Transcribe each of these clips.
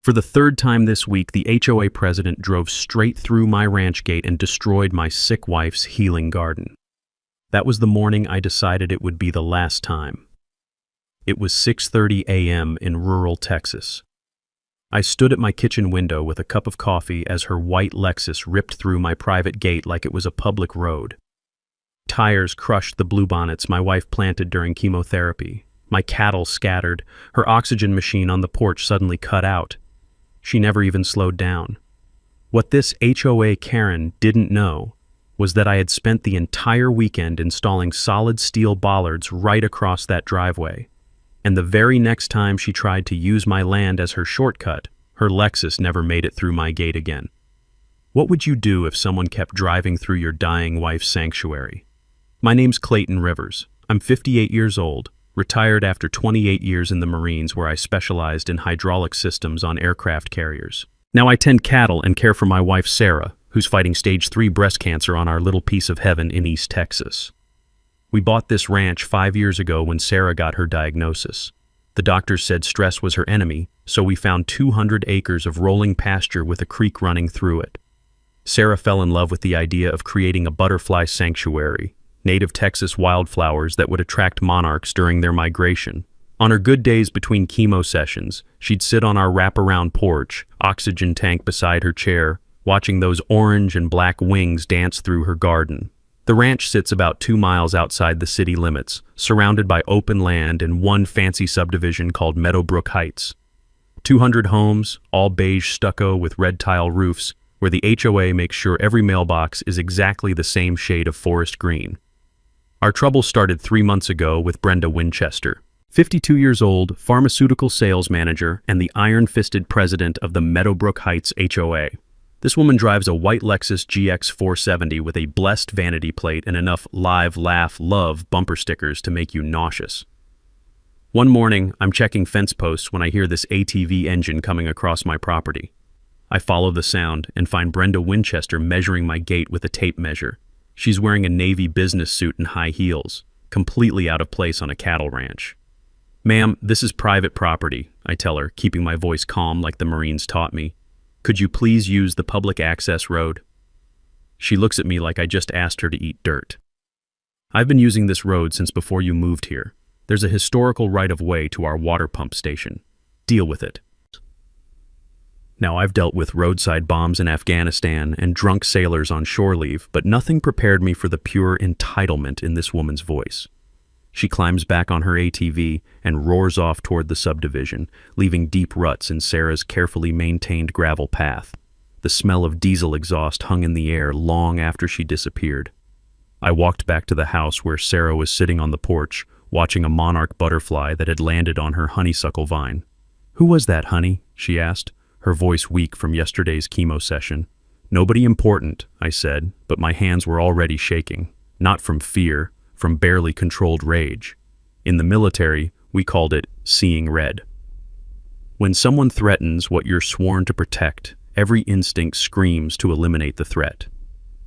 For the third time this week, the HOA president drove straight through my ranch gate and destroyed my sick wife's healing garden. That was the morning I decided it would be the last time. It was 6:30 a.m. in rural Texas. I stood at my kitchen window with a cup of coffee as her white Lexus ripped through my private gate like it was a public road. Tires crushed the bluebonnets my wife planted during chemotherapy. My cattle scattered. Her oxygen machine on the porch suddenly cut out. She never even slowed down. What this HOA Karen didn't know was that I had spent the entire weekend installing solid steel bollards right across that driveway. And the very next time she tried to use my land as her shortcut, her Lexus never made it through my gate again. What would you do if someone kept driving through your dying wife's sanctuary? My name's Clayton Rivers. I'm 58 years old, retired after 28 years in the Marines where I specialized in hydraulic systems on aircraft carriers. Now I tend cattle and care for my wife Sarah, who's fighting stage 3 breast cancer on our little piece of heaven in East Texas. We bought this ranch 5 years ago when Sarah got her diagnosis. The doctors said stress was her enemy, so we found 200 acres of rolling pasture with a creek running through it. Sarah fell in love with the idea of creating a butterfly sanctuary, native Texas wildflowers that would attract monarchs during their migration. On her good days between chemo sessions, she'd sit on our wraparound porch, oxygen tank beside her chair, watching those orange and black wings dance through her garden. The ranch sits about 2 miles outside the city limits, surrounded by open land and one fancy subdivision called Meadowbrook Heights. 200 homes, all beige stucco with red tile roofs, where the HOA makes sure every mailbox is exactly the same shade of forest green. Our trouble started 3 months ago with Brenda Winchester, 52 years old, pharmaceutical sales manager, and the iron-fisted president of the Meadowbrook Heights HOA. This woman drives a white Lexus GX 470 with a blessed vanity plate and enough live, laugh, love bumper stickers to make you nauseous. One morning, I'm checking fence posts when I hear this ATV engine coming across my property. I follow the sound and find Brenda Winchester measuring my gate with a tape measure. She's wearing a navy business suit and high heels, completely out of place on a cattle ranch. "Ma'am, this is private property," I tell her, keeping my voice calm like the Marines taught me. "Could you please use the public access road?" She looks at me like I just asked her to eat dirt. "I've been using this road since before you moved here. There's a historical right-of-way to our water pump station. Deal with it." Now, I've dealt with roadside bombs in Afghanistan and drunk sailors on shore leave, but nothing prepared me for the pure entitlement in this woman's voice. She climbs back on her ATV and roars off toward the subdivision, leaving deep ruts in Sarah's carefully maintained gravel path. The smell of diesel exhaust hung in the air long after she disappeared. I walked back to the house where Sarah was sitting on the porch, watching a monarch butterfly that had landed on her honeysuckle vine. "Who was that, honey?" she asked, her voice weak from yesterday's chemo session. "Nobody important," I said, but my hands were already shaking, not from fear, from barely controlled rage. In the military, we called it seeing red. When someone threatens what you're sworn to protect, every instinct screams to eliminate the threat.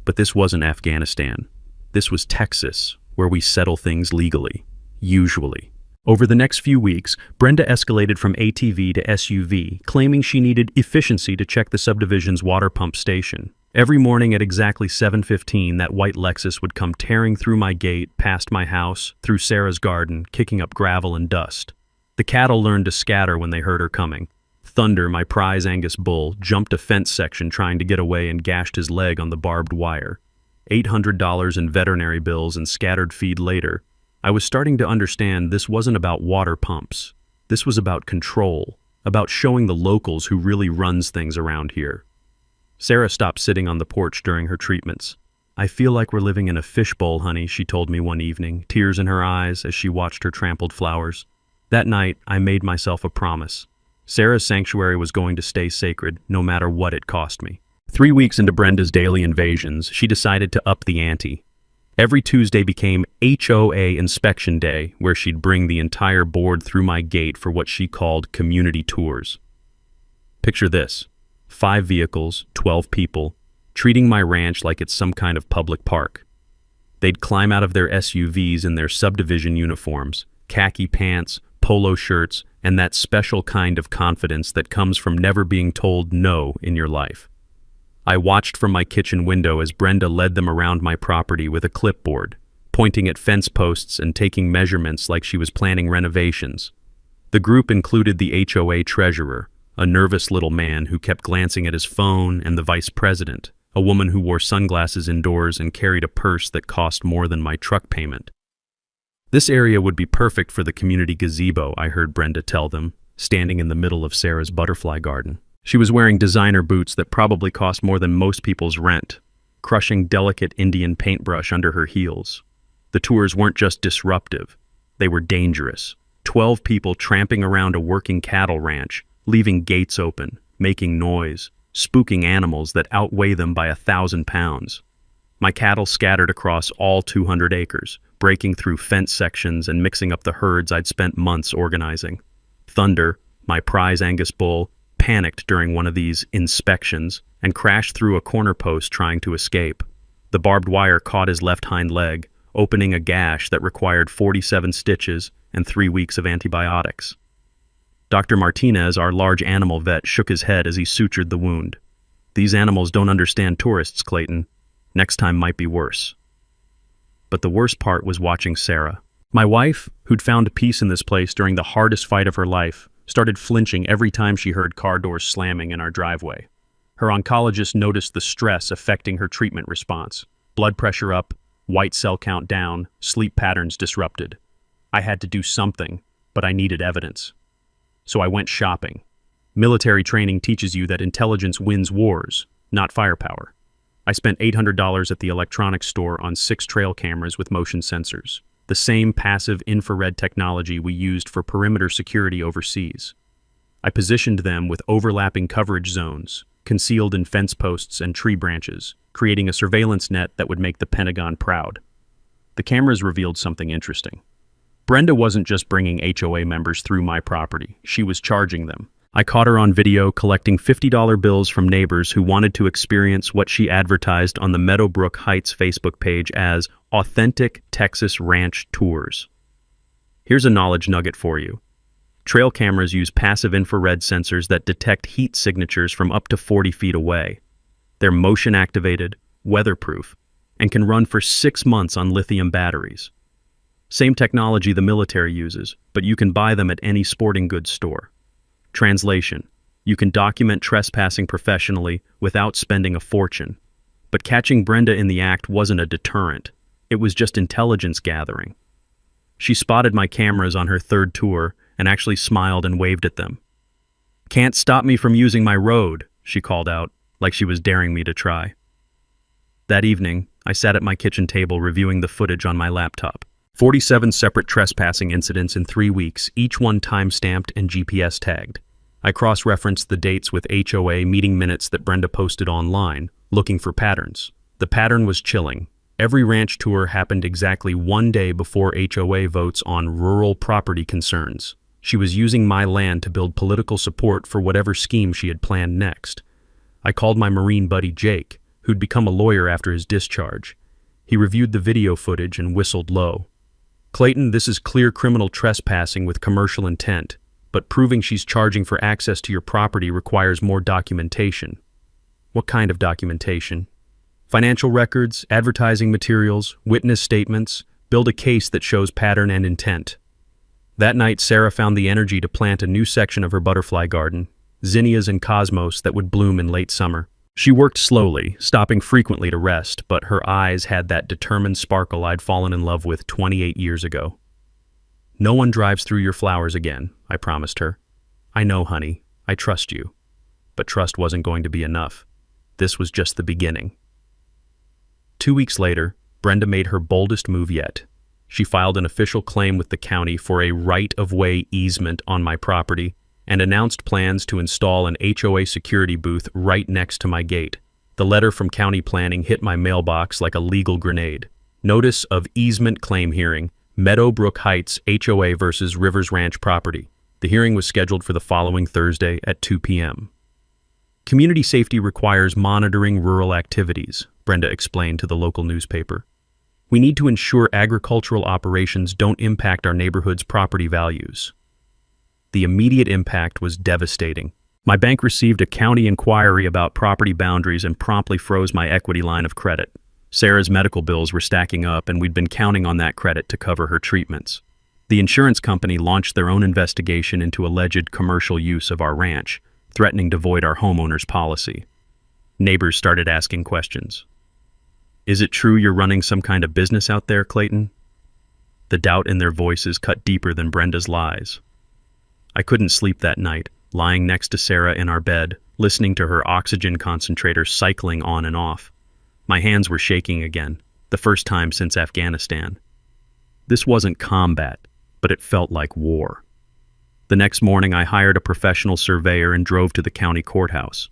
But this wasn't Afghanistan. This was Texas, where we settle things legally, usually. Over the next few weeks, Brenda escalated from ATV to SUV, claiming she needed efficiency to check the subdivision's water pump station. Every morning at exactly 7:15, that white Lexus would come tearing through my gate, past my house, through Sarah's garden, kicking up gravel and dust. The cattle learned to scatter when they heard her coming. Thunder, my prize Angus bull, jumped a fence section trying to get away and gashed his leg on the barbed wire. $800 in veterinary bills and scattered feed later, I was starting to understand this wasn't about water pumps. This was about control, about showing the locals who really runs things around here. Sarah stopped sitting on the porch during her treatments. "I feel like we're living in a fishbowl, honey," she told me one evening, tears in her eyes as she watched her trampled flowers. That night, I made myself a promise. Sarah's sanctuary was going to stay sacred, no matter what it cost me. 3 weeks into Brenda's daily invasions, she decided to up the ante. Every Tuesday became HOA inspection day, where she'd bring the entire board through my gate for what she called community tours. Picture this. 5 vehicles, 12 people, treating my ranch like it's some kind of public park. They'd climb out of their SUVs in their subdivision uniforms, khaki pants, polo shirts, and that special kind of confidence that comes from never being told no in your life. I watched from my kitchen window as Brenda led them around my property with a clipboard, pointing at fence posts and taking measurements like she was planning renovations. The group included the HOA treasurer, a nervous little man who kept glancing at his phone, and the vice president, a woman who wore sunglasses indoors and carried a purse that cost more than my truck payment. This area would be perfect for the community gazebo, I heard Brenda tell them, standing in the middle of Sarah's butterfly garden. She was wearing designer boots that probably cost more than most people's rent, crushing delicate Indian paintbrush under her heels. The tours weren't just disruptive, they were dangerous. 12 people tramping around a working cattle ranch, leaving gates open, making noise, spooking animals that outweigh them by 1,000 pounds. My cattle scattered across all 200 acres, breaking through fence sections and mixing up the herds I'd spent months organizing. Thunder, my prize Angus bull, panicked during one of these inspections and crashed through a corner post trying to escape. The barbed wire caught his left hind leg, opening a gash that required 47 stitches and 3 weeks of antibiotics. Dr. Martinez, our large animal vet, shook his head as he sutured the wound. These animals don't understand tourists, Clayton. Next time might be worse. But the worst part was watching Sarah. My wife, who'd found peace in this place during the hardest fight of her life, started flinching every time she heard car doors slamming in our driveway. Her oncologist noticed the stress affecting her treatment response. Blood pressure up, white cell count down, sleep patterns disrupted. I had to do something, but I needed evidence. So I went shopping. Military training teaches you that intelligence wins wars, not firepower. I spent $800 at the electronics store on 6 trail cameras with motion sensors, the same passive infrared technology we used for perimeter security overseas. I positioned them with overlapping coverage zones, concealed in fence posts and tree branches, creating a surveillance net that would make the Pentagon proud. The cameras revealed something interesting. Brenda wasn't just bringing HOA members through my property, she was charging them. I caught her on video collecting $50 bills from neighbors who wanted to experience what she advertised on the Meadowbrook Heights Facebook page as authentic Texas ranch tours. Here's a knowledge nugget for you. Trail cameras use passive infrared sensors that detect heat signatures from up to 40 feet away. They're motion-activated, weatherproof, and can run for 6 months on lithium batteries. Same technology the military uses, but you can buy them at any sporting goods store. Translation: you can document trespassing professionally without spending a fortune. But catching Brenda in the act wasn't a deterrent. It was just intelligence gathering. She spotted my cameras on her 3rd tour and actually smiled and waved at them. "Can't stop me from using my road," she called out, like she was daring me to try. That evening, I sat at my kitchen table reviewing the footage on my laptop. 47 separate trespassing incidents in 3 weeks, each one time-stamped and GPS tagged. I cross-referenced the dates with HOA meeting minutes that Brenda posted online, looking for patterns. The pattern was chilling. Every ranch tour happened exactly 1 day before HOA votes on rural property concerns. She was using my land to build political support for whatever scheme she had planned next. I called my Marine buddy Jake, who'd become a lawyer after his discharge. He reviewed the video footage and whistled low. "Clayton, this is clear criminal trespassing with commercial intent, but proving she's charging for access to your property requires more documentation." "What kind of documentation?" "Financial records, advertising materials, witness statements. Build a case that shows pattern and intent." That night, Sarah found the energy to plant a new section of her butterfly garden, zinnias and cosmos that would bloom in late summer. She worked slowly, stopping frequently to rest, but her eyes had that determined sparkle I'd fallen in love with 28 years ago. "No one drives through your flowers again," I promised her. "I know, honey. I trust you." But trust wasn't going to be enough. This was just the beginning. 2 weeks later, Brenda made her boldest move yet. She filed an official claim with the county for a right-of-way easement on my property and announced plans to install an HOA security booth right next to my gate. The letter from county planning hit my mailbox like a legal grenade. Notice of easement claim hearing, Meadowbrook Heights HOA versus Rivers Ranch property. The hearing was scheduled for the following Thursday at 2 p.m. "Community safety requires monitoring rural activities," Brenda explained to the local newspaper. "We need to ensure agricultural operations don't impact our neighborhood's property values." The immediate impact was devastating. My bank received a county inquiry about property boundaries and promptly froze my equity line of credit. Sarah's medical bills were stacking up, and we'd been counting on that credit to cover her treatments. The insurance company launched their own investigation into alleged commercial use of our ranch, threatening to void our homeowner's policy. Neighbors started asking questions. "Is it true you're running some kind of business out there, Clayton?" The doubt in their voices cut deeper than Brenda's lies. I couldn't sleep that night, lying next to Sarah in our bed, listening to her oxygen concentrator cycling on and off. My hands were shaking again, the first time since Afghanistan. This wasn't combat, but it felt like war. The next morning, I hired a professional surveyor and drove to the county courthouse.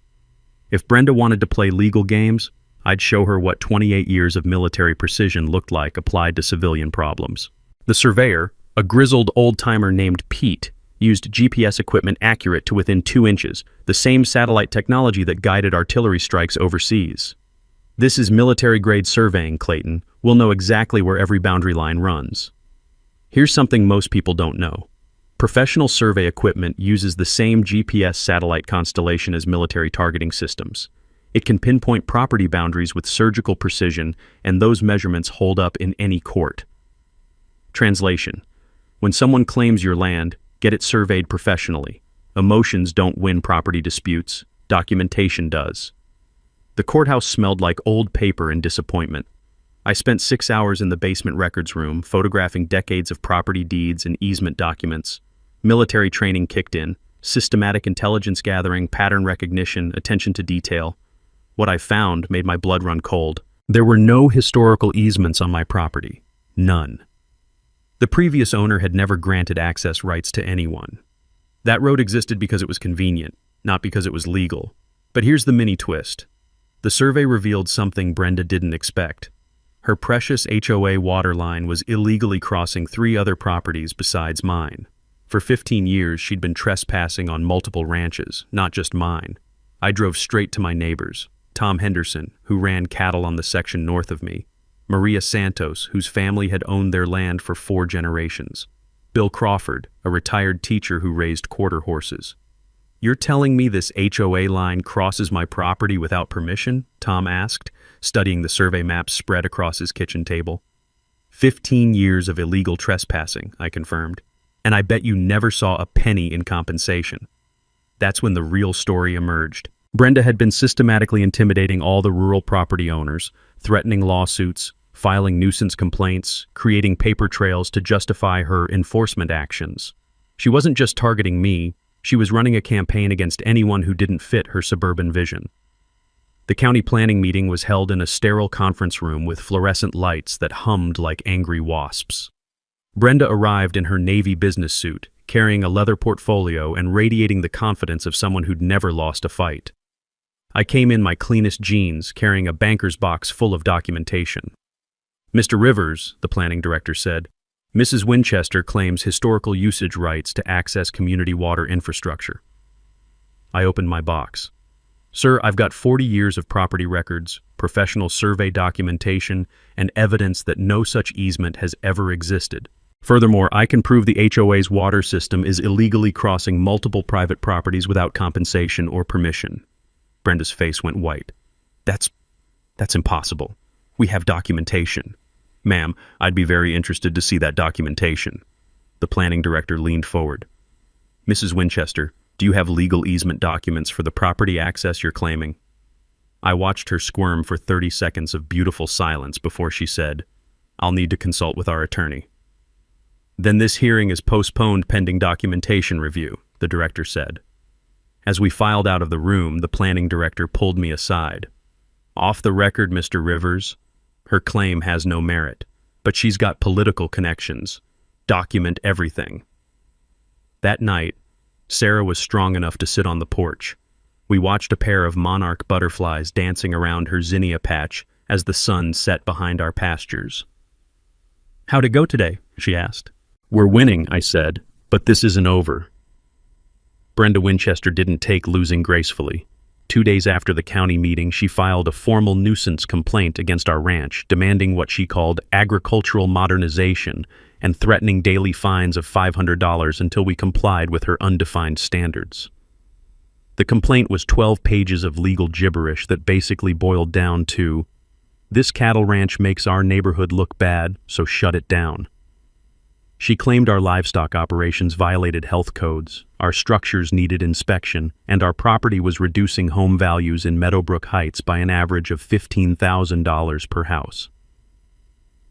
If Brenda wanted to play legal games, I'd show her what 28 years of military precision looked like applied to civilian problems. The surveyor, a grizzled old-timer named Pete, used GPS equipment accurate to within 2 inches, the same satellite technology that guided artillery strikes overseas. "This is military-grade surveying, Clayton. We'll know exactly where every boundary line runs." Here's something most people don't know. Professional survey equipment uses the same GPS satellite constellation as military targeting systems. It can pinpoint property boundaries with surgical precision, and those measurements hold up in any court. Translation: when someone claims your land, get it surveyed professionally. Emotions don't win property disputes, documentation does. The courthouse smelled like old paper and disappointment. I spent 6 hours in the basement records room, photographing decades of property deeds and easement documents. Military training kicked in, systematic intelligence gathering, pattern recognition, attention to detail. What I found made my blood run cold. There were no historical easements on my property. None. The previous owner had never granted access rights to anyone. That road existed because it was convenient, not because it was legal. But here's the mini twist. The survey revealed something Brenda didn't expect. Her precious HOA water line was illegally crossing 3 other properties besides mine. For 15 years, she'd been trespassing on multiple ranches, not just mine. I drove straight to my neighbors. Tom Henderson, who ran cattle on the section north of me. Maria Santos, whose family had owned their land for 4 generations. Bill Crawford, a retired teacher who raised quarter horses. "You're telling me this HOA line crosses my property without permission?" Tom asked, studying the survey maps spread across his kitchen table. 15 years of illegal trespassing, I confirmed. And I bet you never saw a penny in compensation. That's when the real story emerged. Brenda had been systematically intimidating all the rural property owners, threatening lawsuits, filing nuisance complaints, creating paper trails to justify her enforcement actions. She wasn't just targeting me, she was running a campaign against anyone who didn't fit her suburban vision. The county planning meeting was held in a sterile conference room with fluorescent lights that hummed like angry wasps. Brenda arrived in her Navy business suit, carrying a leather portfolio and radiating the confidence of someone who'd never lost a fight. I came in my cleanest jeans, carrying a banker's box full of documentation. "Mr. Rivers," the planning director said, "Mrs. Winchester claims historical usage rights to access community water infrastructure." I opened my box. "Sir, I've got 40 years of property records, professional survey documentation, and evidence that no such easement has ever existed. Furthermore, I can prove the HOA's water system is illegally crossing multiple private properties without compensation or permission." Brenda's face went white. That's impossible. We have documentation." "Ma'am, I'd be very interested to see that documentation." The planning director leaned forward. "Mrs. Winchester, do you have legal easement documents for the property access you're claiming?" I watched her squirm for 30 seconds of beautiful silence before she said, "I'll need to consult with our attorney." "Then this hearing is postponed pending documentation review," the director said. As we filed out of the room, the planning director pulled me aside. "Off the record, Mr. Rivers. Her claim has no merit, but she's got political connections. Document everything." That night, Sarah was strong enough to sit on the porch. We watched a pair of monarch butterflies dancing around her zinnia patch as the sun set behind our pastures. "How'd it go today?" she asked. "We're winning," I said, "but this isn't over." Brenda Winchester didn't take losing gracefully. 2 days after the county meeting, she filed a formal nuisance complaint against our ranch, demanding what she called agricultural modernization and threatening daily fines of $500 until we complied with her undefined standards. The complaint was 12 pages of legal gibberish that basically boiled down to, "This cattle ranch makes our neighborhood look bad, so shut it down." She claimed our livestock operations violated health codes, our structures needed inspection, and our property was reducing home values in Meadowbrook Heights by an average of $15,000 per house.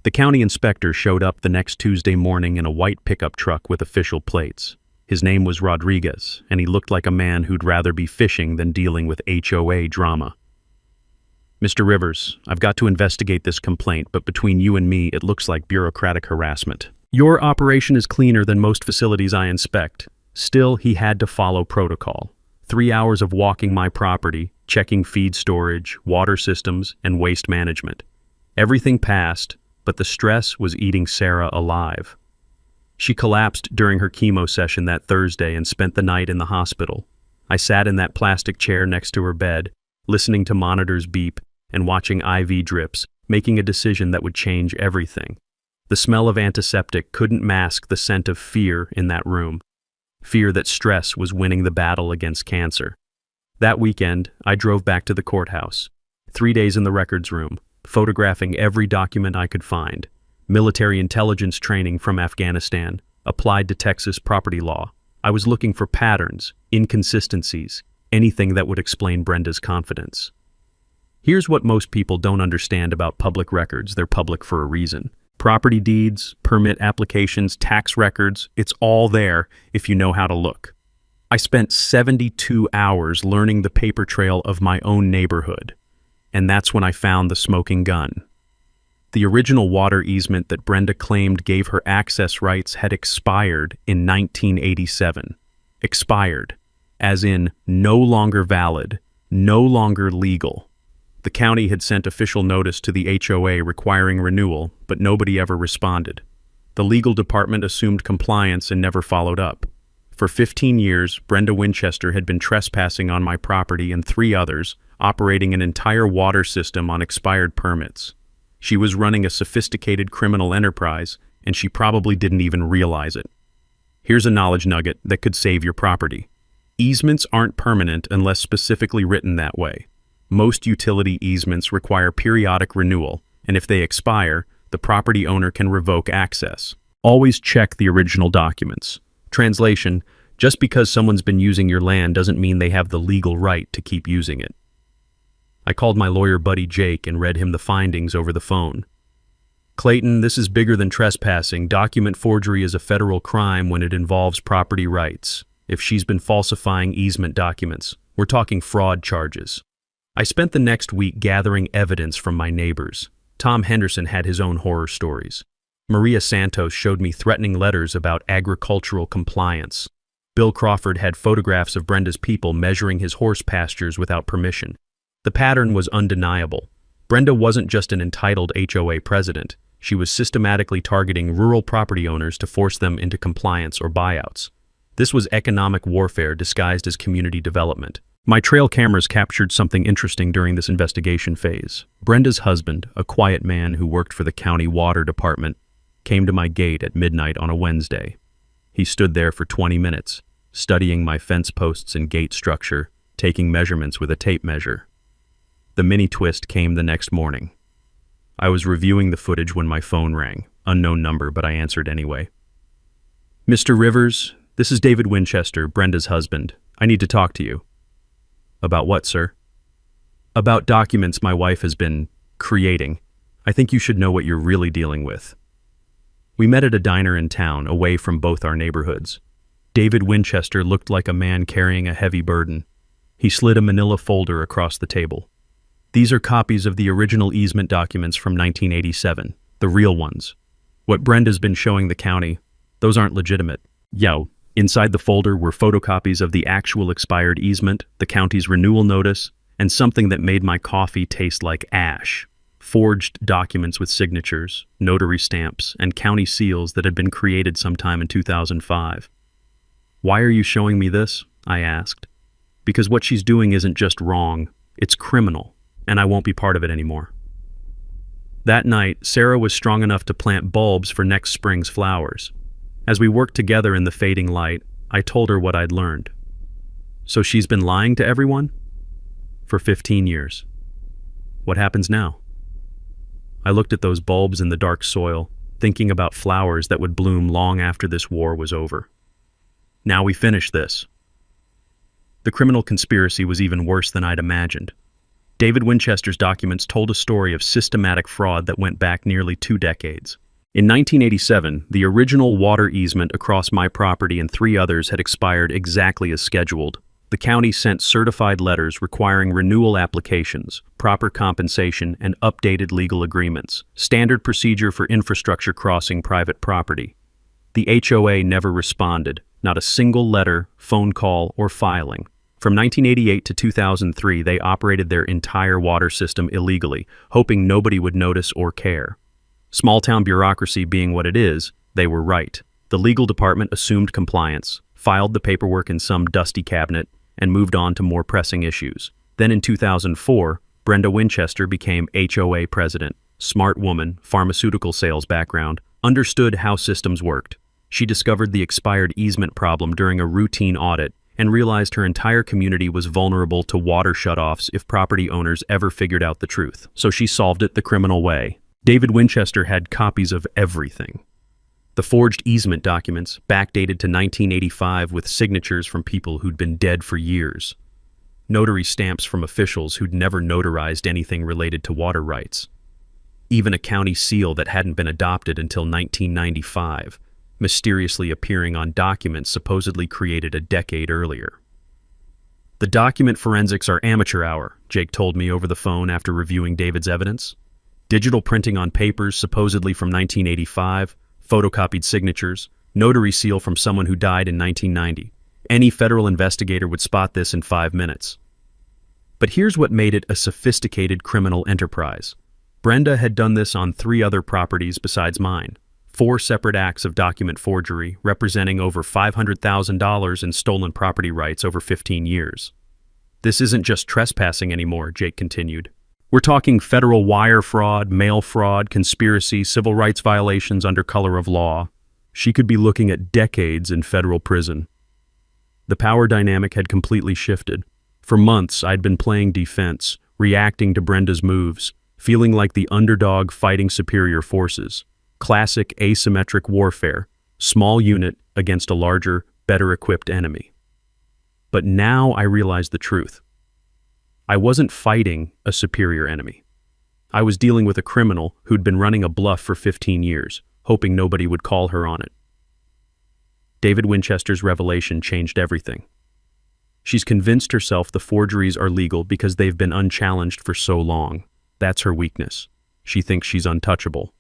The county inspector showed up the next Tuesday morning in a white pickup truck with official plates. His name was Rodriguez, and he looked like a man who'd rather be fishing than dealing with HOA drama. "Mr. Rivers, I've got to investigate this complaint, but between you and me, it looks like bureaucratic harassment. Your operation is cleaner than most facilities I inspect." Still, he had to follow protocol. 3 hours of walking my property, checking feed storage, water systems, and waste management. Everything passed, but the stress was eating Sarah alive. She collapsed during her chemo session that Thursday and spent the night in the hospital. I sat in that plastic chair next to her bed, listening to monitors beep and watching IV drips, making a decision that would change everything. The smell of antiseptic couldn't mask the scent of fear in that room. Fear that stress was winning the battle against cancer. That weekend, I drove back to the courthouse. 3 days in the records room, photographing every document I could find. Military intelligence training from Afghanistan, applied to Texas property law. I was looking for patterns, inconsistencies, anything that would explain Brenda's confidence. Here's what most people don't understand about public records. They're public for a reason. Property deeds, permit applications, tax records, it's all there if you know how to look. I spent 72 hours learning the paper trail of my own neighborhood, and that's when I found the smoking gun. The original water easement that Brenda claimed gave her access rights had expired in 1987. Expired, as in no longer valid, no longer legal. The county had sent official notice to the HOA requiring renewal, but nobody ever responded. The legal department assumed compliance and never followed up. For 15 years, Brenda Winchester had been trespassing on my property and 3 others, operating an entire water system on expired permits. She was running a sophisticated criminal enterprise, and she probably didn't even realize it. Here's a knowledge nugget that could save your property. Easements aren't permanent unless specifically written that way. Most utility easements require periodic renewal, and if they expire, the property owner can revoke access. Always check the original documents. Translation: just because someone's been using your land doesn't mean they have the legal right to keep using it. I called my lawyer buddy Jake and read him the findings over the phone. "Clayton, this is bigger than trespassing. Document forgery is a federal crime when it involves property rights. If she's been falsifying easement documents, we're talking fraud charges." I spent the next week gathering evidence from my neighbors. Tom Henderson had his own horror stories. Maria Santos showed me threatening letters about agricultural compliance. Bill Crawford had photographs of Brenda's people measuring his horse pastures without permission. The pattern was undeniable. Brenda wasn't just an entitled HOA president. She was systematically targeting rural property owners to force them into compliance or buyouts. This was economic warfare disguised as community development. My trail cameras captured something interesting during this investigation phase. Brenda's husband, a quiet man who worked for the county water department, came to my gate at midnight on a Wednesday. He stood there for 20 minutes, studying my fence posts and gate structure, taking measurements with a tape measure. The mini twist came the next morning. I was reviewing the footage when my phone rang. Unknown number, but I answered anyway. "Mr. Rivers, this is David Winchester, Brenda's husband. I need to talk to you." "About what, sir?" "About documents my wife has been creating. I think you should know what you're really dealing with." We met at a diner in town, away from both our neighborhoods. David Winchester looked like a man carrying a heavy burden. He slid a manila folder across the table. "These are copies of the original easement documents from 1987, the real ones. What Brenda's been showing the county, those aren't legitimate." Yo. Inside the folder were photocopies of the actual expired easement, the county's renewal notice, and something that made my coffee taste like ash. Forged documents with signatures, notary stamps, and county seals that had been created sometime in 2005. "Why are you showing me this?" I asked. "Because what she's doing isn't just wrong, it's criminal, and I won't be part of it anymore." That night, Sarah was strong enough to plant bulbs for next spring's flowers. As we worked together in the fading light, I told her what I'd learned. So she's been lying to everyone? For 15 years. What happens now? I looked at those bulbs in the dark soil, thinking about flowers that would bloom long after this war was over. Now we finish this. The criminal conspiracy was even worse than I'd imagined. David Winchester's documents told a story of systematic fraud that went back nearly 2 decades. In 1987, the original water easement across my property and 3 others had expired exactly as scheduled. The county sent certified letters requiring renewal applications, proper compensation, and updated legal agreements, standard procedure for infrastructure crossing private property. The HOA never responded, not a single letter, phone call, or filing. From 1988 to 2003, they operated their entire water system illegally, hoping nobody would notice or care. Small-town bureaucracy being what it is, they were right. The legal department assumed compliance, filed the paperwork in some dusty cabinet, and moved on to more pressing issues. Then in 2004, Brenda Winchester became HOA president. Smart woman, pharmaceutical sales background, understood how systems worked. She discovered the expired easement problem during a routine audit and realized her entire community was vulnerable to water shutoffs if property owners ever figured out the truth. So she solved it the criminal way. David Winchester had copies of everything. The forged easement documents, backdated to 1985 with signatures from people who'd been dead for years. Notary stamps from officials who'd never notarized anything related to water rights. Even a county seal that hadn't been adopted until 1995, mysteriously appearing on documents supposedly created a decade earlier. The document forensics are amateur hour, Jake told me over the phone after reviewing David's evidence. Digital printing on papers supposedly from 1985, photocopied signatures, notary seal from someone who died in 1990. Any federal investigator would spot this in 5 minutes. But here's what made it a sophisticated criminal enterprise. Brenda had done this on 3 other properties besides mine. 4 separate acts of document forgery, representing over $500,000 in stolen property rights over 15 years. This isn't just trespassing anymore, Jake continued. We're talking federal wire fraud, mail fraud, conspiracy, civil rights violations under color of law. She could be looking at decades in federal prison. The power dynamic had completely shifted. For months, I'd been playing defense, reacting to Brenda's moves, feeling like the underdog fighting superior forces. Classic asymmetric warfare, small unit against a larger, better-equipped enemy. But now I realized the truth. I wasn't fighting a superior enemy. I was dealing with a criminal who'd been running a bluff for 15 years, hoping nobody would call her on it. David Winchester's revelation changed everything. She's convinced herself the forgeries are legal because they've been unchallenged for so long. That's her weakness. She thinks she's untouchable.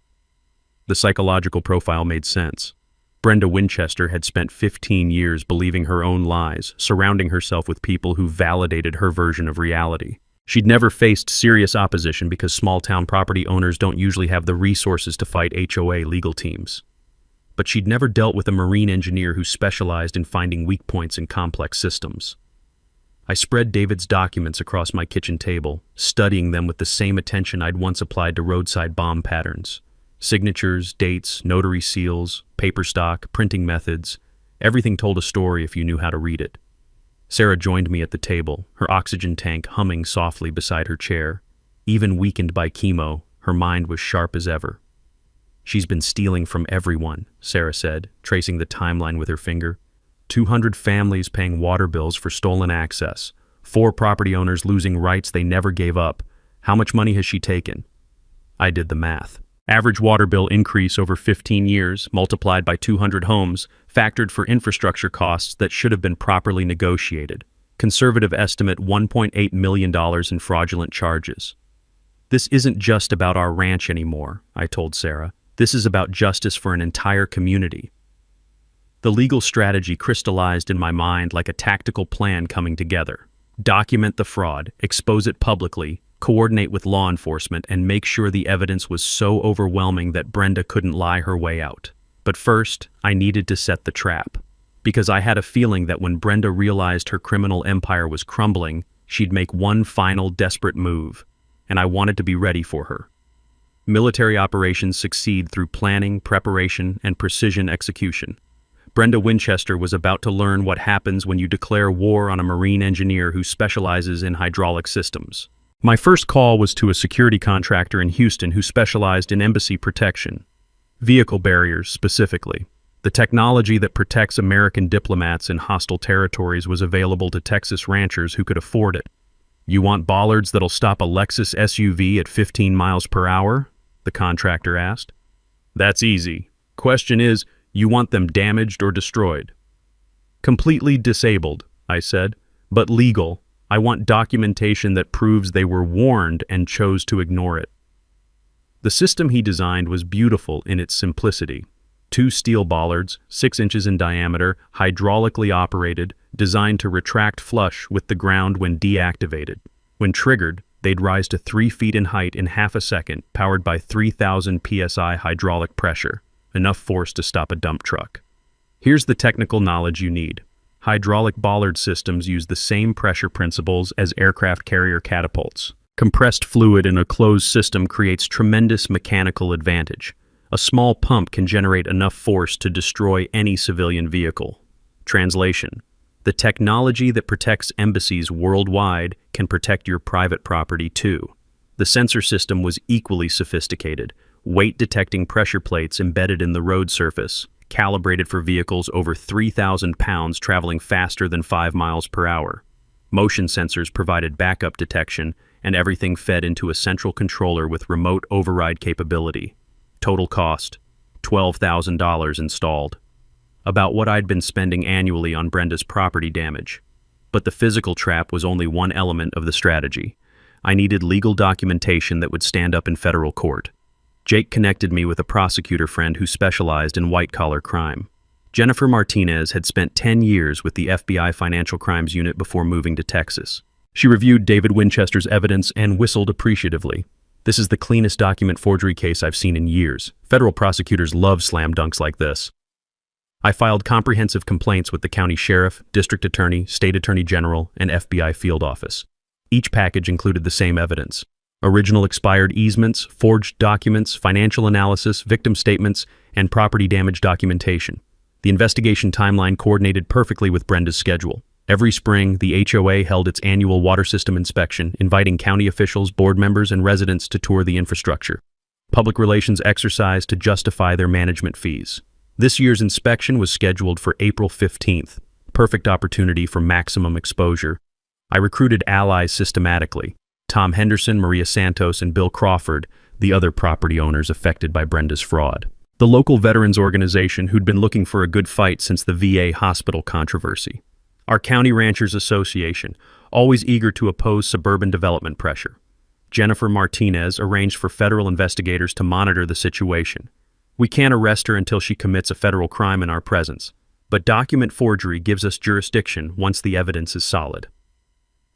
The psychological profile made sense. Brenda Winchester had spent 15 years believing her own lies, surrounding herself with people who validated her version of reality. She'd never faced serious opposition because small-town property owners don't usually have the resources to fight HOA legal teams. But she'd never dealt with a marine engineer who specialized in finding weak points in complex systems. I spread David's documents across my kitchen table, studying them with the same attention I'd once applied to roadside bomb patterns. Signatures, dates, notary seals, paper stock, printing methods. Everything told a story if you knew how to read it. Sarah joined me at the table, her oxygen tank humming softly beside her chair. Even weakened by chemo, her mind was sharp as ever. She's been stealing from everyone, Sarah said, tracing the timeline with her finger. 200 families paying water bills for stolen access. 4 property owners losing rights they never gave up. How much money has she taken? I did the math. Average water bill increase over 15 years, multiplied by 200 homes, factored for infrastructure costs that should have been properly negotiated. Conservative estimate $1.8 million in fraudulent charges. This isn't just about our ranch anymore, I told Sarah. This is about justice for an entire community. The legal strategy crystallized in my mind like a tactical plan coming together. Document the fraud, expose it publicly, coordinate with law enforcement, and make sure the evidence was so overwhelming that Brenda couldn't lie her way out. But first, I needed to set the trap. Because I had a feeling that when Brenda realized her criminal empire was crumbling, she'd make one final desperate move, and I wanted to be ready for her. Military operations succeed through planning, preparation, and precision execution. Brenda Winchester was about to learn what happens when you declare war on a marine engineer who specializes in hydraulic systems. My first call was to a security contractor in Houston who specialized in embassy protection. Vehicle barriers, specifically. The technology that protects American diplomats in hostile territories was available to Texas ranchers who could afford it. "You want bollards that'll stop a Lexus SUV at 15 miles per hour?" the contractor asked. "That's easy. Question is, you want them damaged or destroyed?" "Completely disabled," I said, "but legal. I want documentation that proves they were warned and chose to ignore it." The system he designed was beautiful in its simplicity. 2 steel bollards, 6 inches in diameter, hydraulically operated, designed to retract flush with the ground when deactivated. When triggered, they'd rise to 3 feet in height in half a second, powered by 3,000 psi hydraulic pressure, enough force to stop a dump truck. Here's the technical knowledge you need. Hydraulic bollard systems use the same pressure principles as aircraft carrier catapults. Compressed fluid in a closed system creates tremendous mechanical advantage. A small pump can generate enough force to destroy any civilian vehicle. Translation: the technology that protects embassies worldwide can protect your private property too. The sensor system was equally sophisticated, weight-detecting pressure plates embedded in the road surface, calibrated for vehicles over 3,000 pounds traveling faster than 5 miles per hour. Motion sensors provided backup detection, and everything fed into a central controller with remote override capability. Total cost, $12,000 installed. About what I'd been spending annually on Brenda's property damage. But the physical trap was only one element of the strategy. I needed legal documentation that would stand up in federal court. Jake connected me with a prosecutor friend who specialized in white-collar crime. Jennifer Martinez had spent 10 years with the FBI Financial Crimes Unit before moving to Texas. She reviewed David Winchester's evidence and whistled appreciatively. "This is the cleanest document forgery case I've seen in years. Federal prosecutors love slam dunks like this." I filed comprehensive complaints with the county sheriff, district attorney, state attorney general, and FBI field office. Each package included the same evidence: original expired easements, forged documents, financial analysis, victim statements, and property damage documentation. The investigation timeline coordinated perfectly with Brenda's schedule. Every spring, the HOA held its annual water system inspection, inviting county officials, board members, and residents to tour the infrastructure. Public relations exercise to justify their management fees. This year's inspection was scheduled for April 15th. Perfect opportunity for maximum exposure. I recruited allies systematically: Tom Henderson, Maria Santos, and Bill Crawford, the other property owners affected by Brenda's fraud. The local veterans organization who'd been looking for a good fight since the VA hospital controversy. Our County Ranchers Association, always eager to oppose suburban development pressure. Jennifer Martinez arranged for federal investigators to monitor the situation. We can't arrest her until she commits a federal crime in our presence, but document forgery gives us jurisdiction once the evidence is solid.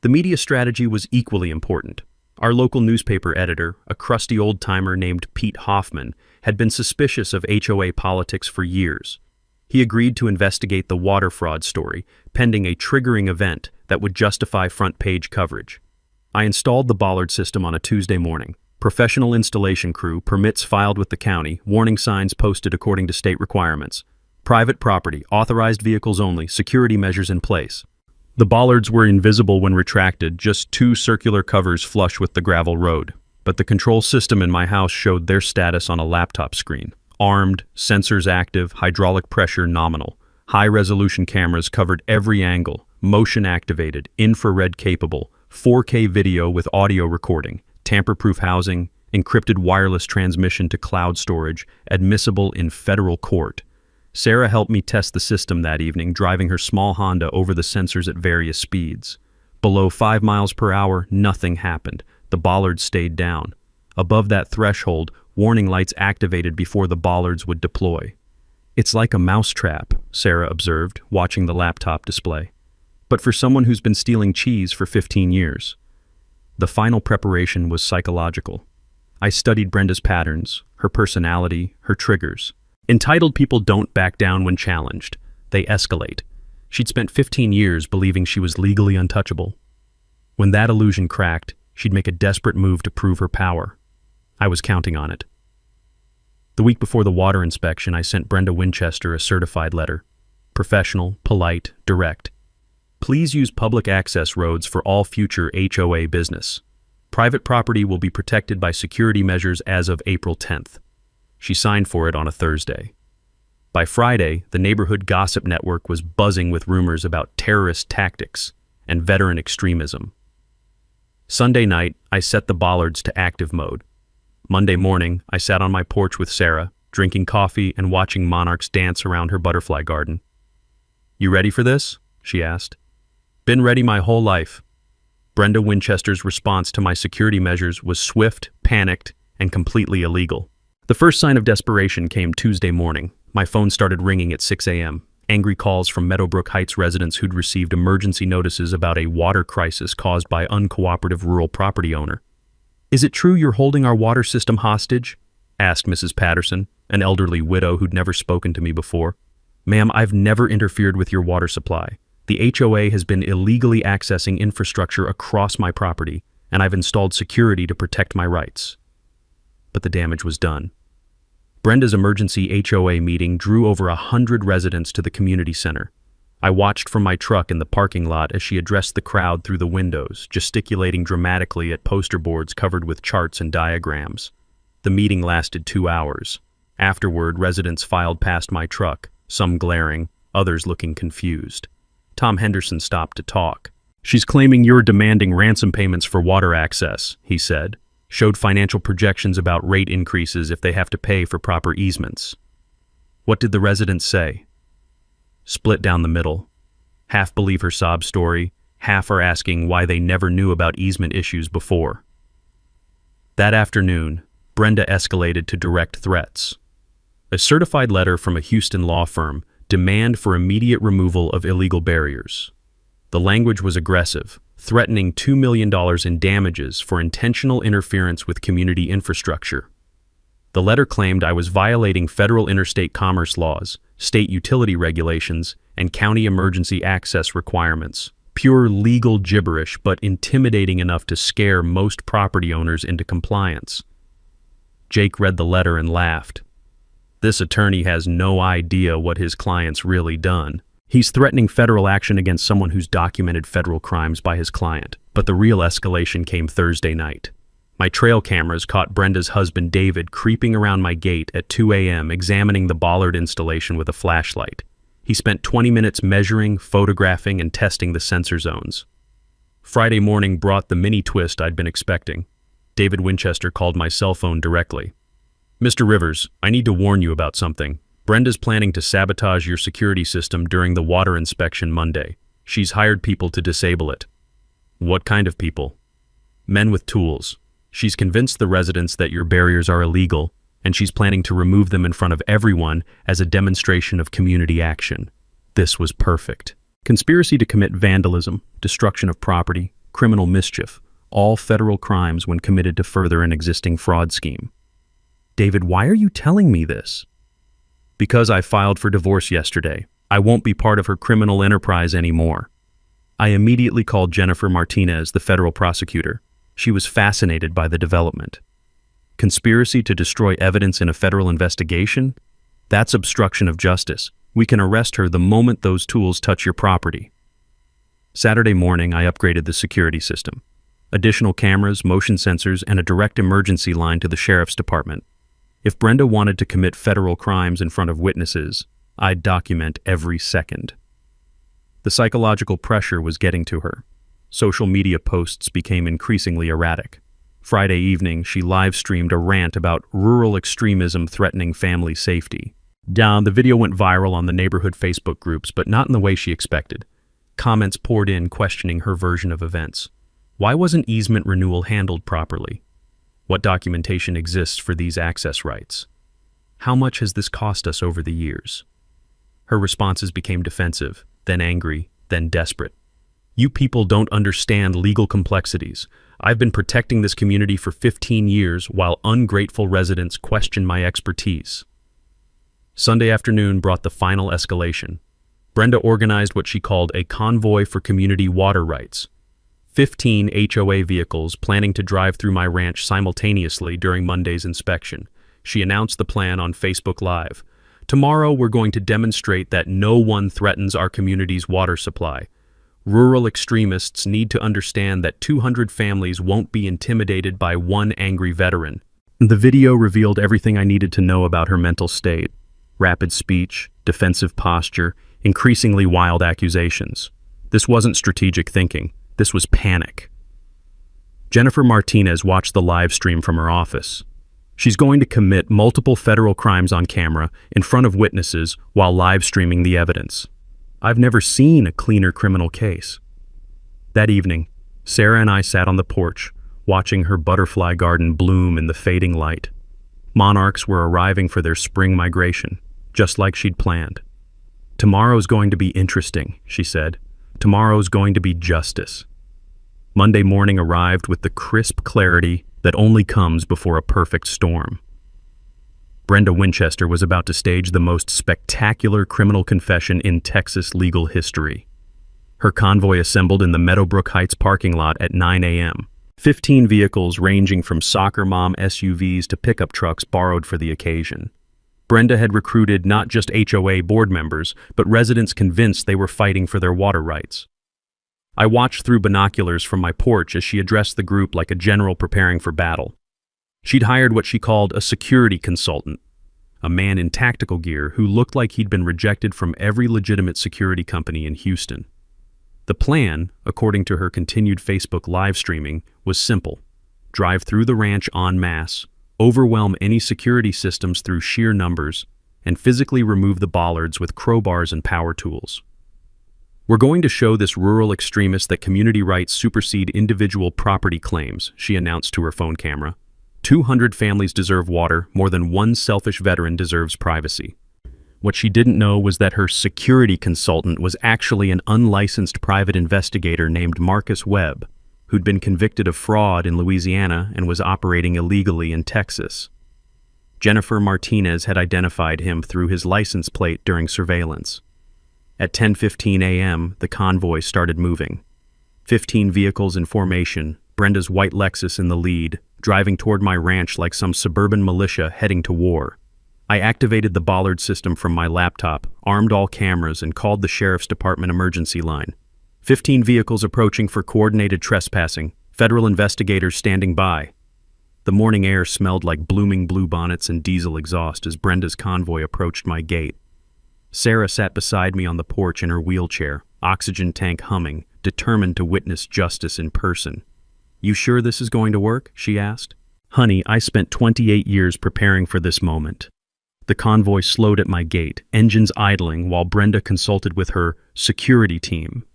The media strategy was equally important. Our local newspaper editor, a crusty old-timer named Pete Hoffman, had been suspicious of HOA politics for years. He agreed to investigate the water fraud story, pending a triggering event that would justify front-page coverage. I installed the bollard system on a Tuesday morning. Professional installation crew, permits filed with the county, warning signs posted according to state requirements. Private property, authorized vehicles only, security measures in place. The bollards were invisible when retracted, just 2 circular covers flush with the gravel road. But the control system in my house showed their status on a laptop screen. Armed, sensors active, hydraulic pressure nominal. High-resolution cameras covered every angle, motion-activated, infrared-capable, 4K video with audio recording, tamper-proof housing, encrypted wireless transmission to cloud storage, admissible in federal court. Sarah helped me test the system that evening, driving her small Honda over the sensors at various speeds. Below 5 miles per hour, nothing happened. The bollards stayed down. Above that threshold, warning lights activated before the bollards would deploy. "It's like a mousetrap," Sarah observed, watching the laptop display. "But for someone who's been stealing cheese for 15 years. The final preparation was psychological. I studied Brenda's patterns, her personality, her triggers. Entitled people don't back down when challenged. They escalate. She'd spent 15 years believing she was legally untouchable. When that illusion cracked, she'd make a desperate move to prove her power. I was counting on it. The week before the water inspection, I sent Brenda Winchester a certified letter. Professional, polite, direct. Please use public access roads for all future HOA business. Private property will be protected by security measures as of April 10th. She signed for it on a Thursday. By Friday, the neighborhood gossip network was buzzing with rumors about terrorist tactics and veteran extremism. Sunday night, I set the Bollards to active mode. Monday morning, I sat on my porch with Sarah, drinking coffee and watching monarchs dance around her butterfly garden. "You ready for this?" she asked. "Been ready my whole life." Brenda Winchester's response to my security measures was swift, panicked, and completely illegal. The first sign of desperation came Tuesday morning. My phone started ringing at 6 a.m. Angry calls from Meadowbrook Heights residents who'd received emergency notices about a water crisis caused by uncooperative rural property owner. "Is it true you're holding our water system hostage?" asked Mrs. Patterson, an elderly widow who'd never spoken to me before. "Ma'am, I've never interfered with your water supply. The HOA has been illegally accessing infrastructure across my property, and I've installed security to protect my rights." But the damage was done. Brenda's emergency HOA meeting drew over 100 residents to the community center. I watched from my truck in the parking lot as she addressed the crowd through the windows, gesticulating dramatically at poster boards covered with charts and diagrams. The meeting lasted 2 hours. Afterward, residents filed past my truck, some glaring, others looking confused. Tom Henderson stopped to talk. "She's claiming you're demanding ransom payments for water access," he said. Showed financial projections about rate increases if they have to pay for proper easements. What did the residents say? Split down the middle. Half believe her sob story, half are asking why they never knew about easement issues before. That afternoon, Brenda escalated to direct threats. A certified letter from a Houston law firm demanded for immediate removal of illegal barriers. The language was aggressive, threatening $2 million in damages for intentional interference with community infrastructure. The letter claimed I was violating federal interstate commerce laws, state utility regulations, and county emergency access requirements. Pure legal gibberish, but intimidating enough to scare most property owners into compliance. Jake read the letter and laughed. This attorney has no idea what his client's really done. He's threatening federal action against someone who's documented federal crimes by his client. But the real escalation came Thursday night. My trail cameras caught Brenda's husband David creeping around my gate at 2 a.m. examining the bollard installation with a flashlight. He spent 20 minutes measuring, photographing, and testing the sensor zones. Friday morning brought the mini twist I'd been expecting. David Winchester called my cell phone directly. "Mr. Rivers, I need to warn you about something. Brenda's planning to sabotage your security system during the water inspection Monday. She's hired people to disable it." "What kind of people?" "Men with tools. She's convinced the residents that your barriers are illegal, and she's planning to remove them in front of everyone as a demonstration of community action." This was perfect. Conspiracy to commit vandalism, destruction of property, criminal mischief, all federal crimes when committed to further an existing fraud scheme. "David, why are you telling me this?" "Because I filed for divorce yesterday. I won't be part of her criminal enterprise anymore." I immediately called Jennifer Martinez, the federal prosecutor. She was fascinated by the development. Conspiracy to destroy evidence in a federal investigation? That's obstruction of justice. We can arrest her the moment those tools touch your property. Saturday morning, I upgraded the security system. Additional cameras, motion sensors, and a direct emergency line to the sheriff's department. If Brenda wanted to commit federal crimes in front of witnesses, I'd document every second. The psychological pressure was getting to her. Social media posts became increasingly erratic. Friday evening, she live-streamed a rant about rural extremism threatening family safety. The video went viral on the neighborhood Facebook groups, but not in the way she expected. Comments poured in questioning her version of events. Why wasn't easement renewal handled properly? What documentation exists for these access rights? How much has this cost us over the years? Her responses became defensive, then angry, then desperate. "You people don't understand legal complexities. I've been protecting this community for 15 years while ungrateful residents question my expertise." Sunday afternoon brought the final escalation. Brenda organized what she called a convoy for community water rights. 15 HOA vehicles planning to drive through my ranch simultaneously during Monday's inspection. She announced the plan on Facebook Live. Tomorrow, we're going to demonstrate that no one threatens our community's water supply. Rural extremists need to understand that 200 families won't be intimidated by one angry veteran. The video revealed everything I needed to know about her mental state. Rapid speech, defensive posture, increasingly wild accusations. This wasn't strategic thinking. This was panic. Jennifer Martinez watched the live stream from her office. She's going to commit multiple federal crimes on camera in front of witnesses while live streaming the evidence. I've never seen a cleaner criminal case. That evening, Sarah and I sat on the porch, watching her butterfly garden bloom in the fading light. Monarchs were arriving for their spring migration, just like she'd planned. Tomorrow's going to be interesting, she said. Tomorrow's going to be justice. Monday morning arrived with the crisp clarity that only comes before a perfect storm. Brenda Winchester was about to stage the most spectacular criminal confession in Texas legal history. Her convoy assembled in the Meadowbrook Heights parking lot at 9 a.m. 15 vehicles ranging from soccer mom SUVs to pickup trucks borrowed for the occasion. Brenda had recruited not just HOA board members, but residents convinced they were fighting for their water rights. I watched through binoculars from my porch as she addressed the group like a general preparing for battle. She'd hired what she called a security consultant, a man in tactical gear who looked like he'd been rejected from every legitimate security company in Houston. The plan, according to her continued Facebook live streaming, was simple. Drive through the ranch en masse, overwhelm any security systems through sheer numbers, and physically remove the bollards with crowbars and power tools. We're going to show this rural extremist that community rights supersede individual property claims, she announced to her phone camera. 200 families deserve water, more than one selfish veteran deserves privacy. What she didn't know was that her security consultant was actually an unlicensed private investigator named Marcus Webb, who'd been convicted of fraud in Louisiana and was operating illegally in Texas. Jennifer Martinez had identified him through his license plate during surveillance. At 10:15 a.m., the convoy started moving. 15 vehicles in formation, Brenda's white Lexus in the lead, driving toward my ranch like some suburban militia heading to war. I activated the bollard system from my laptop, armed all cameras, and called the sheriff's department emergency line. 15 vehicles approaching for coordinated trespassing, federal investigators standing by. The morning air smelled like blooming bluebonnets and diesel exhaust as Brenda's convoy approached my gate. Sarah sat beside me on the porch in her wheelchair, oxygen tank humming, determined to witness justice in person. "You sure this is going to work?" she asked. "Honey, I spent 28 years preparing for this moment." The convoy slowed at my gate, engines idling while Brenda consulted with her security team.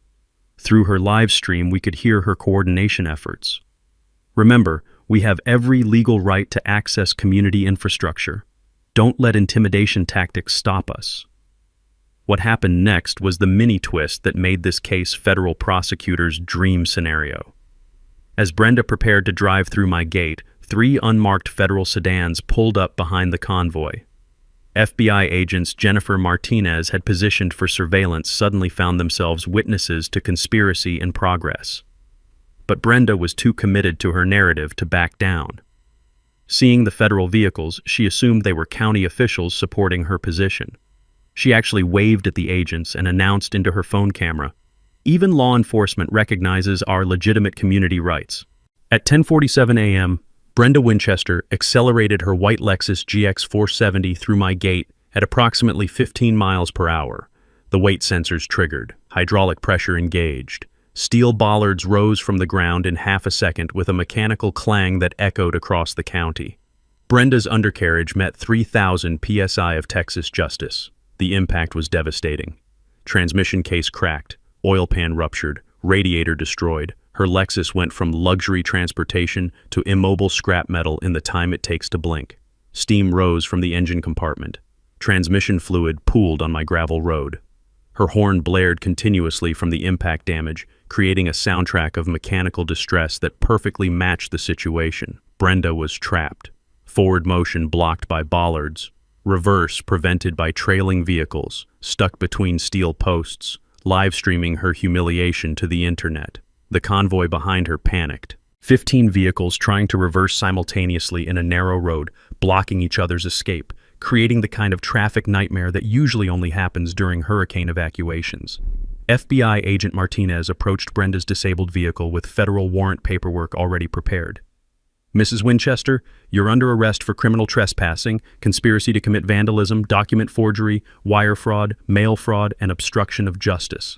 Through her live stream, we could hear her coordination efforts. "Remember, we have every legal right to access community infrastructure. Don't let intimidation tactics stop us." What happened next was the mini-twist that made this case federal prosecutors' dream scenario. As Brenda prepared to drive through my gate, 3 unmarked federal sedans pulled up behind the convoy. FBI agents Jennifer Martinez had positioned for surveillance suddenly found themselves witnesses to conspiracy in progress. But Brenda was too committed to her narrative to back down. Seeing the federal vehicles, she assumed they were county officials supporting her position. She actually waved at the agents and announced into her phone camera, "Even law enforcement recognizes our legitimate community rights." At 10:47 a.m., Brenda Winchester accelerated her white Lexus GX 470 through my gate at approximately 15 miles per hour. The weight sensors triggered, hydraulic pressure engaged. Steel bollards rose from the ground in half a second with a mechanical clang that echoed across the county. Brenda's undercarriage met 3,000 psi of Texas justice. The impact was devastating. Transmission case cracked, oil pan ruptured, radiator destroyed. Her Lexus went from luxury transportation to immobile scrap metal in the time it takes to blink. Steam rose from the engine compartment. Transmission fluid pooled on my gravel road. Her horn blared continuously from the impact damage, creating a soundtrack of mechanical distress that perfectly matched the situation. Brenda was trapped. Forward motion blocked by bollards. Reverse prevented by trailing vehicles, stuck between steel posts, live streaming her humiliation to the internet. The convoy behind her panicked. 15 vehicles trying to reverse simultaneously in a narrow road, blocking each other's escape, creating the kind of traffic nightmare that usually only happens during hurricane evacuations. FBI agent Martinez approached Brenda's disabled vehicle with federal warrant paperwork already prepared. "Mrs. Winchester, you're under arrest for criminal trespassing, conspiracy to commit vandalism, document forgery, wire fraud, mail fraud, and obstruction of justice."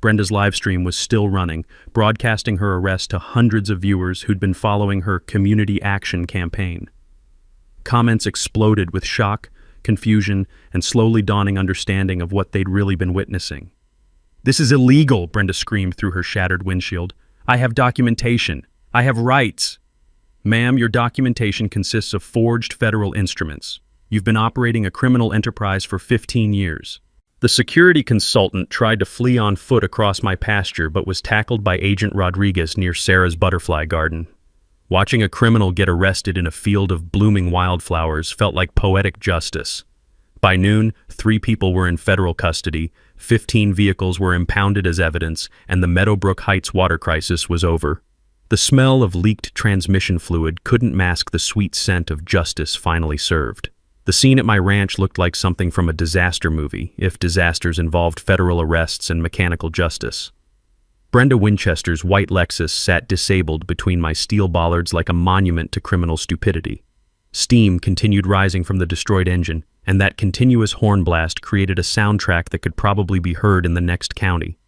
Brenda's live stream was still running, broadcasting her arrest to hundreds of viewers who'd been following her community action campaign. Comments exploded with shock, confusion, and slowly dawning understanding of what they'd really been witnessing. "This is illegal," Brenda screamed through her shattered windshield. "I have documentation. I have rights." "Ma'am, your documentation consists of forged federal instruments. You've been operating a criminal enterprise for 15 years. The security consultant tried to flee on foot across my pasture but was tackled by Agent Rodriguez near Sarah's butterfly garden. Watching a criminal get arrested in a field of blooming wildflowers felt like poetic justice. By noon, 3 people were in federal custody, 15 vehicles were impounded as evidence, and the Meadowbrook Heights water crisis was over. The smell of leaked transmission fluid couldn't mask the sweet scent of justice finally served. The scene at my ranch looked like something from a disaster movie, if disasters involved federal arrests and mechanical justice. Brenda Winchester's white Lexus sat disabled between my steel bollards like a monument to criminal stupidity. Steam continued rising from the destroyed engine, and that continuous horn blast created a soundtrack that could probably be heard in the next county.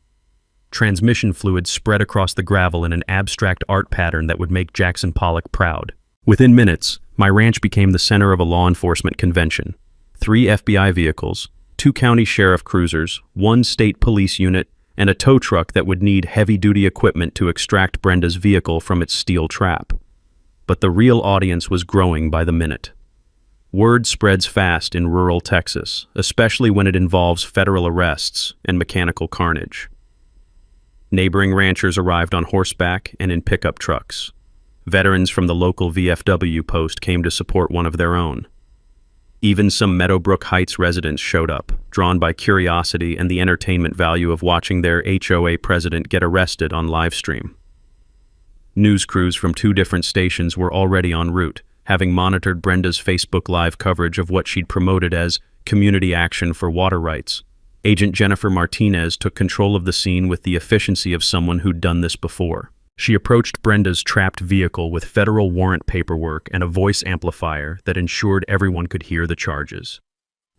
Transmission fluid spread across the gravel in an abstract art pattern that would make Jackson Pollock proud. Within minutes, my ranch became the center of a law enforcement convention. 3 FBI vehicles, 2 county sheriff cruisers, 1 state police unit, and a tow truck that would need heavy-duty equipment to extract Brenda's vehicle from its steel trap. But the real audience was growing by the minute. Word spreads fast in rural Texas, especially when it involves federal arrests and mechanical carnage. Neighboring ranchers arrived on horseback and in pickup trucks. Veterans from the local VFW post came to support one of their own. Even some Meadowbrook Heights residents showed up, drawn by curiosity and the entertainment value of watching their HOA president get arrested on livestream. News crews from 2 different stations were already en route, having monitored Brenda's Facebook Live coverage of what she'd promoted as community action for water rights. Agent Jennifer Martinez took control of the scene with the efficiency of someone who'd done this before. She approached Brenda's trapped vehicle with federal warrant paperwork and a voice amplifier that ensured everyone could hear the charges.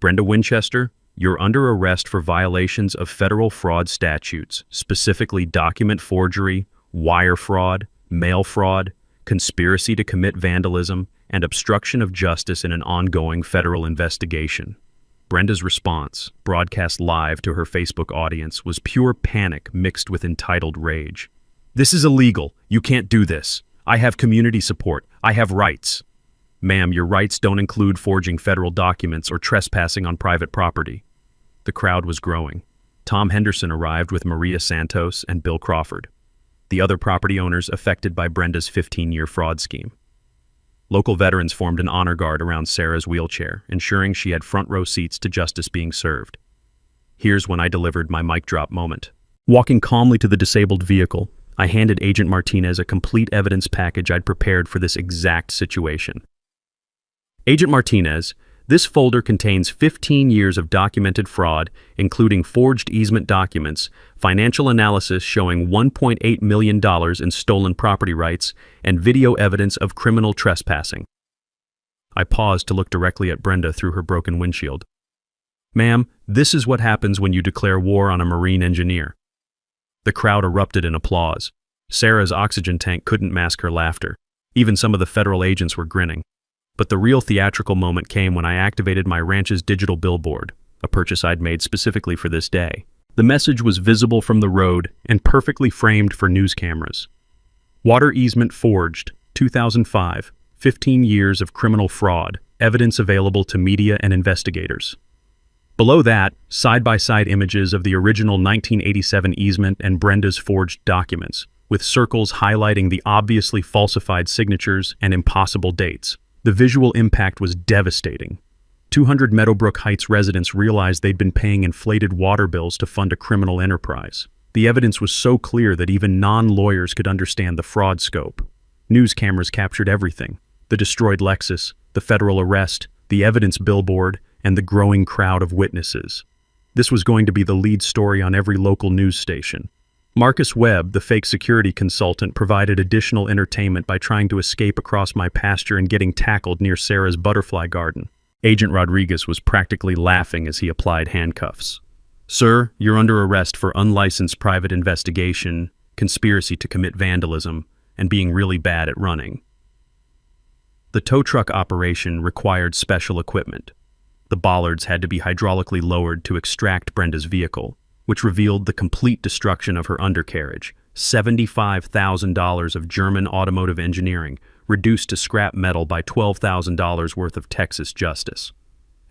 "Brenda Winchester, you're under arrest for violations of federal fraud statutes, specifically document forgery, wire fraud, mail fraud, conspiracy to commit vandalism, and obstruction of justice in an ongoing federal investigation." Brenda's response, broadcast live to her Facebook audience, was pure panic mixed with entitled rage. "This is illegal. You can't do this. I have community support. I have rights." "Ma'am, your rights don't include forging federal documents or trespassing on private property." The crowd was growing. Tom Henderson arrived with Maria Santos and Bill Crawford, the other property owners affected by Brenda's 15-year fraud scheme. Local veterans formed an honor guard around Sarah's wheelchair, ensuring she had front row seats to justice being served. Here's when I delivered my mic drop moment. Walking calmly to the disabled vehicle, I handed Agent Martinez a complete evidence package I'd prepared for this exact situation. "Agent Martinez, this folder contains 15 years of documented fraud, including forged easement documents, financial analysis showing $1.8 million in stolen property rights, and video evidence of criminal trespassing." I paused to look directly at Brenda through her broken windshield. "Ma'am, this is what happens when you declare war on a marine engineer." The crowd erupted in applause. Sarah's oxygen tank couldn't mask her laughter. Even some of the federal agents were grinning. But the real theatrical moment came when I activated my ranch's digital billboard, a purchase I'd made specifically for this day. The message was visible from the road and perfectly framed for news cameras. "Water easement forged, 2005, 15 years of criminal fraud, evidence available to media and investigators." Below that, side-by-side images of the original 1987 easement and Brenda's forged documents, with circles highlighting the obviously falsified signatures and impossible dates. The visual impact was devastating. 200 Meadowbrook Heights residents realized they'd been paying inflated water bills to fund a criminal enterprise. The evidence was so clear that even non-lawyers could understand the fraud scope. News cameras captured everything: the destroyed Lexus, the federal arrest, the evidence billboard, and the growing crowd of witnesses. This was going to be the lead story on every local news station. Marcus Webb, the fake security consultant, provided additional entertainment by trying to escape across my pasture and getting tackled near Sarah's butterfly garden. Agent Rodriguez was practically laughing as he applied handcuffs. "Sir, you're under arrest for unlicensed private investigation, conspiracy to commit vandalism, and being really bad at running." The tow truck operation required special equipment. The Bollards had to be hydraulically lowered to extract Brenda's vehicle, which revealed the complete destruction of her undercarriage, $75,000 of German automotive engineering, reduced to scrap metal by $12,000 worth of Texas justice.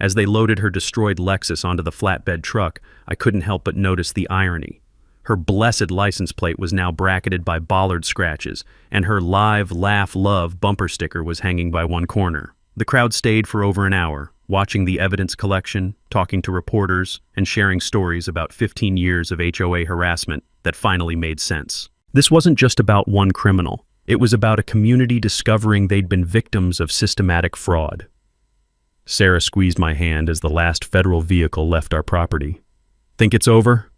As they loaded her destroyed Lexus onto the flatbed truck, I couldn't help but notice the irony. Her blessed license plate was now bracketed by bollard scratches, and her "Live, Laugh, Love" bumper sticker was hanging by one corner. The crowd stayed for over an hour, watching the evidence collection, talking to reporters, and sharing stories about 15 years of HOA harassment that finally made sense. This wasn't just about one criminal. It was about a community discovering they'd been victims of systematic fraud. Sarah squeezed my hand as the last federal vehicle left our property. "Think it's over?"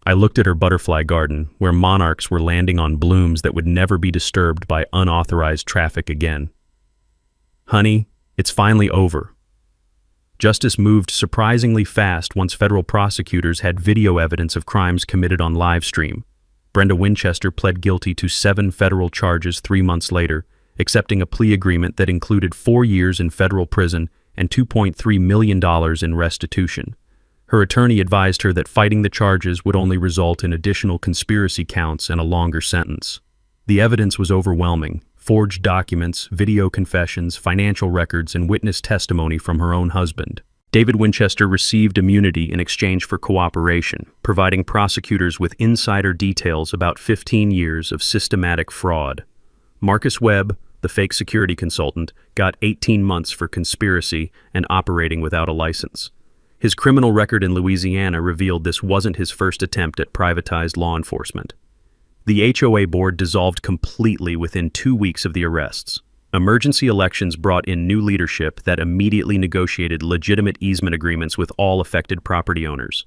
I looked at her butterfly garden, where monarchs were landing on blooms that would never be disturbed by unauthorized traffic again. "Honey, it's finally over." Justice moved surprisingly fast once federal prosecutors had video evidence of crimes committed on live stream. Brenda Winchester pled guilty to 7 federal charges 3 months later, accepting a plea agreement that included 4 years in federal prison and $2.3 million in restitution. Her attorney advised her that fighting the charges would only result in additional conspiracy counts and a longer sentence. The evidence was overwhelming: forged documents, video confessions, financial records, and witness testimony from her own husband. David Winchester received immunity in exchange for cooperation, providing prosecutors with insider details about 15 years of systematic fraud. Marcus Webb, the fake security consultant, got 18 months for conspiracy and operating without a license. His criminal record in Louisiana revealed this wasn't his first attempt at privatized law enforcement. The HOA board dissolved completely within 2 weeks of the arrests. Emergency elections brought in new leadership that immediately negotiated legitimate easement agreements with all affected property owners.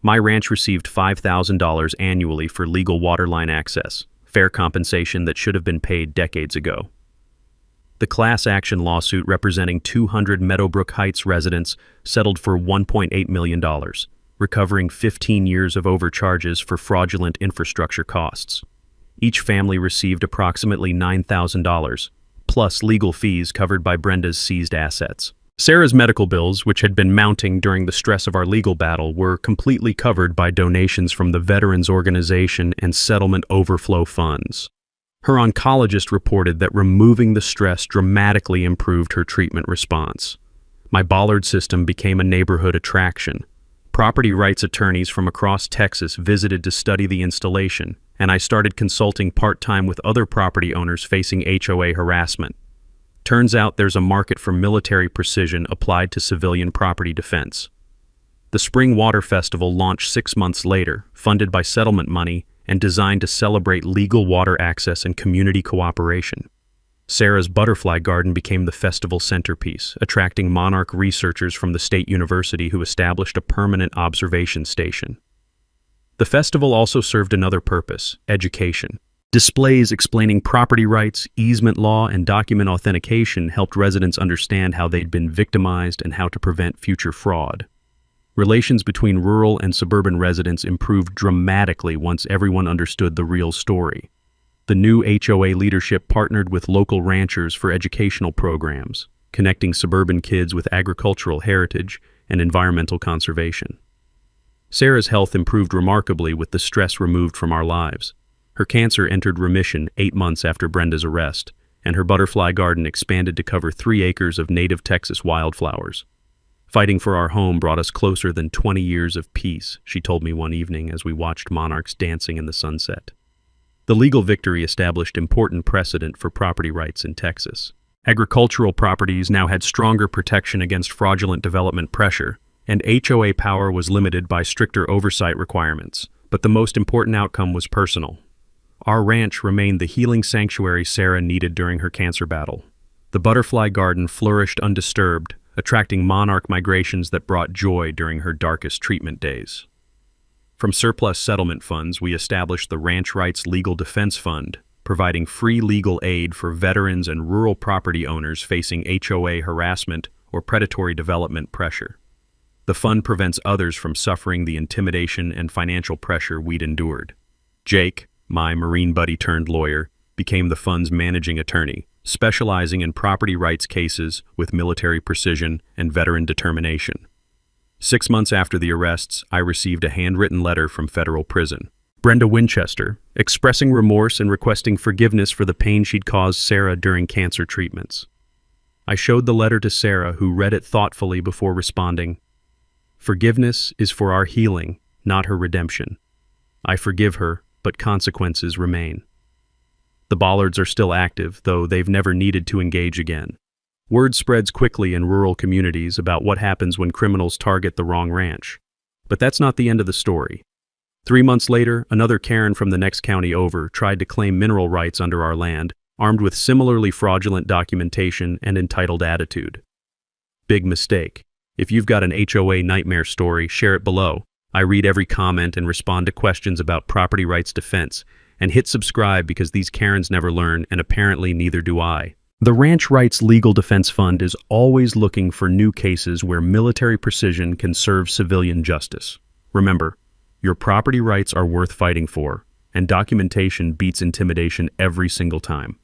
My ranch received $5,000 annually for legal waterline access, fair compensation that should have been paid decades ago. The class action lawsuit representing 200 Meadowbrook Heights residents settled for $1.8 million, recovering 15 years of overcharges for fraudulent infrastructure costs. Each family received approximately $9,000, plus legal fees covered by Brenda's seized assets. Sarah's medical bills, which had been mounting during the stress of our legal battle, were completely covered by donations from the Veterans Organization and settlement overflow funds. Her oncologist reported that removing the stress dramatically improved her treatment response. My Bollard system became a neighborhood attraction. Property rights attorneys from across Texas visited to study the installation, and I started consulting part-time with other property owners facing HOA harassment. Turns out there's a market for military precision applied to civilian property defense. The Spring Water Festival launched 6 months later, funded by settlement money and designed to celebrate legal water access and community cooperation. Sarah's butterfly garden became the festival centerpiece, attracting monarch researchers from the state university who established a permanent observation station. The festival also served another purpose: education. Displays explaining property rights, easement law, and document authentication helped residents understand how they'd been victimized and how to prevent future fraud. Relations between rural and suburban residents improved dramatically once everyone understood the real story. The new HOA leadership partnered with local ranchers for educational programs, connecting suburban kids with agricultural heritage and environmental conservation. Sarah's health improved remarkably with the stress removed from our lives. Her cancer entered remission 8 months after Brenda's arrest, and her butterfly garden expanded to cover 3 acres of native Texas wildflowers. "Fighting for our home brought us closer than 20 years of peace," she told me one evening as we watched monarchs dancing in the sunset. The legal victory established important precedent for property rights in Texas. Agricultural properties now had stronger protection against fraudulent development pressure, and HOA power was limited by stricter oversight requirements, But the most important outcome was personal. Our ranch remained the healing sanctuary Sarah needed during her cancer battle. The butterfly garden flourished undisturbed, attracting monarch migrations that brought joy during her darkest treatment days. From surplus settlement funds, we established the Ranch Rights Legal Defense Fund, providing free legal aid for veterans and rural property owners facing HOA harassment or predatory development pressure. The fund prevents others from suffering the intimidation and financial pressure we'd endured. Jake, my Marine buddy turned lawyer, became the fund's managing attorney, specializing in property rights cases with military precision and veteran determination. 6 months after the arrests, I received a handwritten letter from federal prison. Brenda Winchester, expressing remorse and requesting forgiveness for the pain she'd caused Sarah during cancer treatments. I showed the letter to Sarah, who read it thoughtfully before responding, "Forgiveness is for our healing, not her redemption. I forgive her, but consequences remain." The Bollards are still active, though they've never needed to engage again. Word spreads quickly in rural communities about what happens when criminals target the wrong ranch. But that's not the end of the story. 3 months later, another Karen from the next county over tried to claim mineral rights under our land, armed with similarly fraudulent documentation and entitled attitude. Big mistake. If you've got an HOA nightmare story, share it below. I read every comment and respond to questions about property rights defense. And hit subscribe because these Karens never learn, and apparently neither do I. The Ranch Rights Legal Defense Fund is always looking for new cases where military precision can serve civilian justice. Remember, your property rights are worth fighting for, and documentation beats intimidation every single time.